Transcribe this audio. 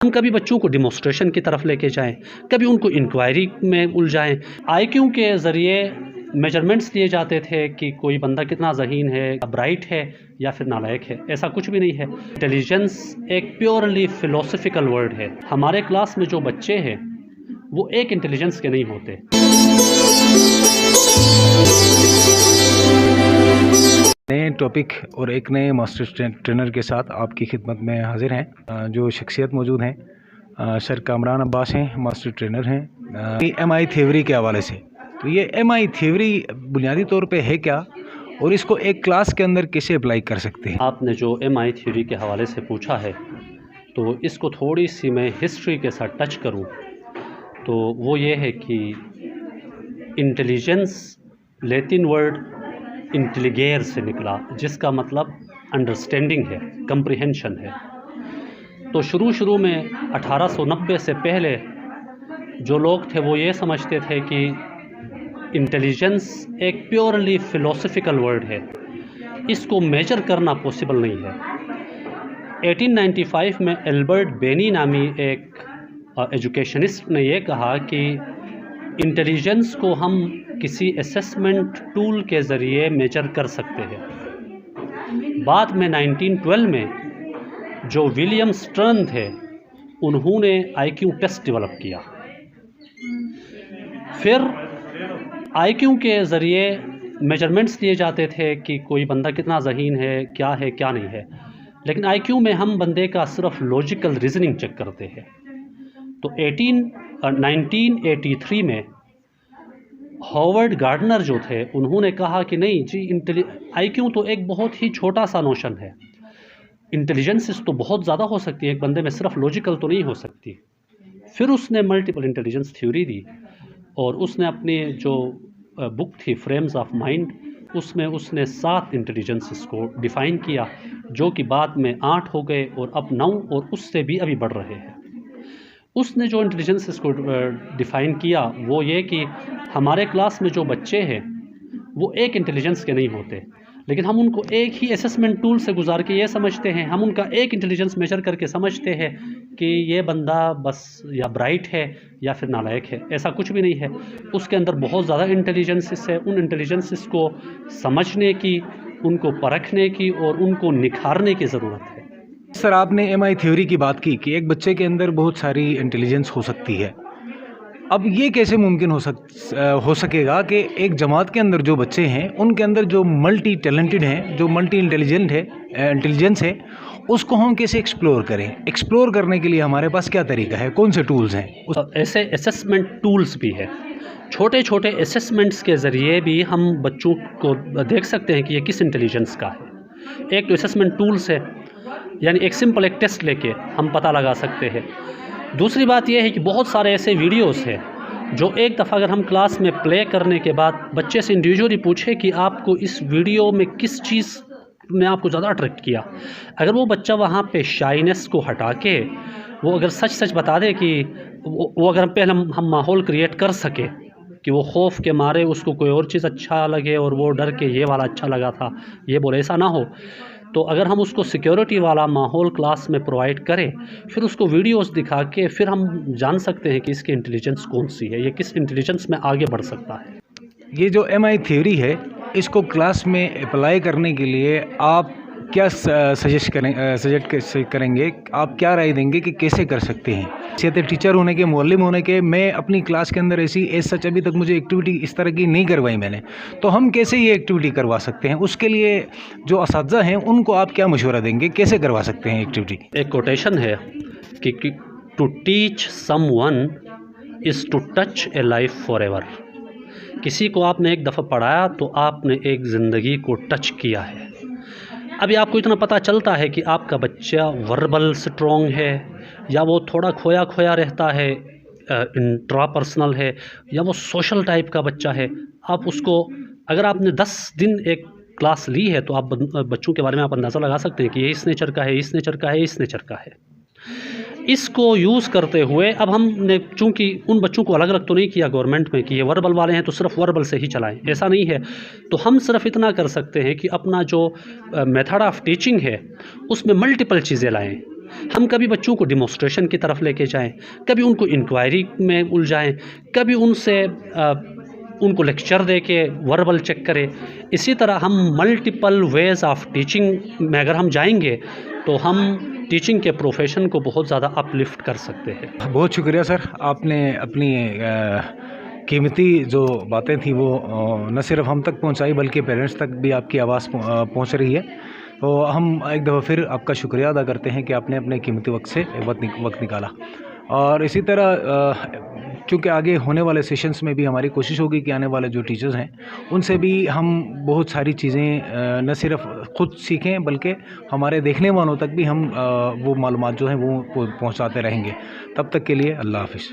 हम कभी बच्चों को डिमॉन्स्ट्रेशन की तरफ लेके जाएं, कभी उनको इंक्वायरी में उलझाएं। आईक्यू के ज़रिए मेजरमेंट्स लिए जाते थे कि कोई बंदा कितना ज़हीन है, ब्राइट है या फिर नालायक है। ऐसा कुछ भी नहीं है। इंटेलिजेंस एक प्योरली फ़िलोसफिकल वर्ड है। हमारे क्लास में जो बच्चे हैं वो एक इंटेलिजेंस के नहीं होते। नए टॉपिक और एक नए मास्टर ट्रेनर के साथ आपकी खिदमत में हाजिर हैं। जो शख्सियत मौजूद हैं सर कामरान अब्बास हैं, मास्टर ट्रेनर हैं MI थ्योरी के हवाले से। तो ये MI थ्योरी बुनियादी तौर पे है क्या और इसको एक क्लास के अंदर कैसे अप्लाई कर सकते हैं? आपने जो MI थ्योरी के हवाले से पूछा है तो इसको थोड़ी सी मैं हिस्ट्री के साथ टच करूं तो वो ये है कि इंटेलिजेंस लैटिन वर्ड इंटेलिगेर से निकला, जिसका मतलब अंडरस्टैंडिंग है, कंप्रिहेंशन है। तो शुरू में 1890 से पहले जो लोग थे वो ये समझते थे कि इंटेलिजेंस एक प्योरली फ़िलोसफिकल वर्ड है, इसको मेजर करना पॉसिबल नहीं है। 1895 में एल्बर्ट बेनी नामी एक एजुकेशनिस्ट ने ये कहा कि इंटेलिजेंस को हम किसी असेसमेंट टूल के ज़रिए मेजर कर सकते हैं। बाद में 1912 में जो विलियम स्टर्न थे उन्होंने IQ टेस्ट डेवलप किया। फिर IQ के ज़रिए मेजरमेंट्स लिए जाते थे कि कोई बंदा कितना ज़हीन है क्या नहीं है। लेकिन IQ में हम बंदे का सिर्फ लॉजिकल रीजनिंग चेक करते हैं। तो 1983 में हॉवर्ड गार्डनर जो थे उन्होंने कहा कि नहीं जी, IQ तो एक बहुत ही छोटा सा नोशन है, इंटेलिजेंस तो बहुत ज़्यादा हो सकती है, एक बंदे में सिर्फ लॉजिकल तो नहीं हो सकती। फिर उसने मल्टीपल इंटेलिजेंस थ्योरी दी और उसने अपनी जो बुक थी फ्रेम्स ऑफ माइंड, उसमें उसने 7 इंटेलिजेंसेस को डिफ़ाइन किया, जो कि बाद में 8 हो गए और अब 9 और उससे भी अभी बढ़ रहे हैं। उसने जो इंटेलिजेंसेस को डिफ़ाइन किया वो ये कि हमारे क्लास में जो बच्चे हैं वो एक इंटेलिजेंस के नहीं होते, लेकिन हम उनको एक ही असेसमेंट टूल से गुजार के ये समझते हैं, हम उनका एक इंटेलिजेंस मेजर करके समझते हैं कि ये बंदा बस या ब्राइट है या फिर नालायक है। ऐसा कुछ भी नहीं है। उसके अंदर बहुत ज़्यादा इंटेलिजेंसेस है। उन इंटेलिजेंसेस को समझने की, उनको परखने की और उनको निखारने की ज़रूरत है। सर, आपने MI थ्योरी की बात की कि एक बच्चे के अंदर बहुत सारी इंटेलिजेंस हो सकती है। अब ये कैसे मुमकिन हो सकेगा कि एक जमात के अंदर जो बच्चे हैं उनके अंदर जो मल्टी टैलेंटेड हैं, जो मल्टी इंटेलिजेंस है, उसको हम कैसे एक्सप्लोर करें? एक्सप्लोर करने के लिए हमारे पास क्या तरीका है, कौन से टूल्स हैं? ऐसे असेसमेंट टूल्स भी है। छोटे छोटे असेसमेंट्स के ज़रिए भी हम बच्चों को देख सकते हैं कि ये किस इंटेलिजेंस का है। एक तो असेसमेंट टूल्स है, यानी एक सिंपल एक टेस्ट लेके हम पता लगा सकते हैं। दूसरी बात यह है कि बहुत सारे ऐसे वीडियोस हैं जो एक दफ़ा अगर हम क्लास में प्ले करने के बाद बच्चे से इंडिविजुअली पूछे कि आपको इस वीडियो में किस चीज़ ने आपको ज़्यादा अट्रैक्ट किया, अगर वो बच्चा वहाँ पे शाइनेस को हटा के वो अगर सच बता दे कि वो अगर पहले हम माहौल क्रिएट कर सके कि वो खौफ के मारे उसको कोई और चीज़ अच्छा लगे और वो डर के ये वाला अच्छा लगा था, ये बोले, ऐसा ना हो। तो अगर हम उसको सिक्योरिटी वाला माहौल क्लास में प्रोवाइड करें, फिर उसको वीडियोस दिखा के फिर हम जान सकते हैं कि इसकी इंटेलिजेंस कौन सी है, ये किस इंटेलिजेंस में आगे बढ़ सकता है। ये जो MI थ्योरी है, इसको क्लास में अप्लाई करने के लिए आप क्या सजेस्ट करेंगे? आप क्या राय देंगे कि कैसे कर सकते हैं? जैसे टीचर होने के, मुअल्लिम होने के, मैं अपनी क्लास के अंदर ऐसी सच अभी तक मुझे एक्टिविटी इस तरह की नहीं करवाई मैंने, तो हम कैसे ये एक्टिविटी करवा सकते हैं? उसके लिए जो असातिज़ा हैं उनको आप क्या मशवरा देंगे, कैसे करवा सकते हैं एक्टिविटी? एक कोटेशन है कि to teach someone is to touch a life forever. किसी को आपने एक दफ़ा पढ़ाया तो आपने एक ज़िंदगी को टच किया है। अभी आपको इतना पता चलता है कि आपका बच्चा वर्बल स्ट्रॉन्ग है या वो थोड़ा खोया रहता है, इंट्रापर्सनल है, या वो सोशल टाइप का बच्चा है। आप उसको, अगर आपने 10 दिन एक क्लास ली है तो आप बच्चों के बारे में आप अंदाज़ा लगा सकते हैं कि ये इस नेचर का है, इस नेचर का है, इस नेचर का है। इसको यूज़ करते हुए अब हमने चूँकि उन बच्चों को अलग अलग तो नहीं किया गवर्नमेंट में कि ये वर्बल वाले हैं तो सिर्फ वर्बल से ही चलाएं, ऐसा नहीं है। तो हम सिर्फ इतना कर सकते हैं कि अपना जो मेथड ऑफ टीचिंग है उसमें मल्टीपल चीज़ें लाएं। हम कभी बच्चों को डिमॉन्स्ट्रेशन की तरफ लेके जाएं, कभी उनको इंक्वायरी में उलझाएं, कभी उनको लेक्चर दे के वर्बल चेक करें। इसी तरह हम मल्टीपल वेज़ ऑफ टीचिंग में अगर हम जाएंगे तो हम टीचिंग के प्रोफेशन को बहुत ज़्यादा अपलिफ्ट कर सकते हैं। बहुत शुक्रिया सर, आपने अपनी कीमती जो बातें थी वो न सिर्फ हम तक पहुंचाई बल्कि पेरेंट्स तक भी आपकी आवाज़ पहुंच रही है। तो हम एक दफ़ा फिर आपका शुक्रिया अदा करते हैं कि आपने अपने कीमती वक्त से वक्त निकाला। और इसी तरह क्योंकि आगे होने वाले सेशंस में भी हमारी कोशिश होगी कि आने वाले जो टीचर्स हैं उनसे भी हम बहुत सारी चीज़ें न सिर्फ ख़ुद सीखें बल्कि हमारे देखने वालों तक भी हम वो मालूमात जो हैं वो पहुँचाते रहेंगे। तब तक के लिए अल्लाह हाफ़िज़।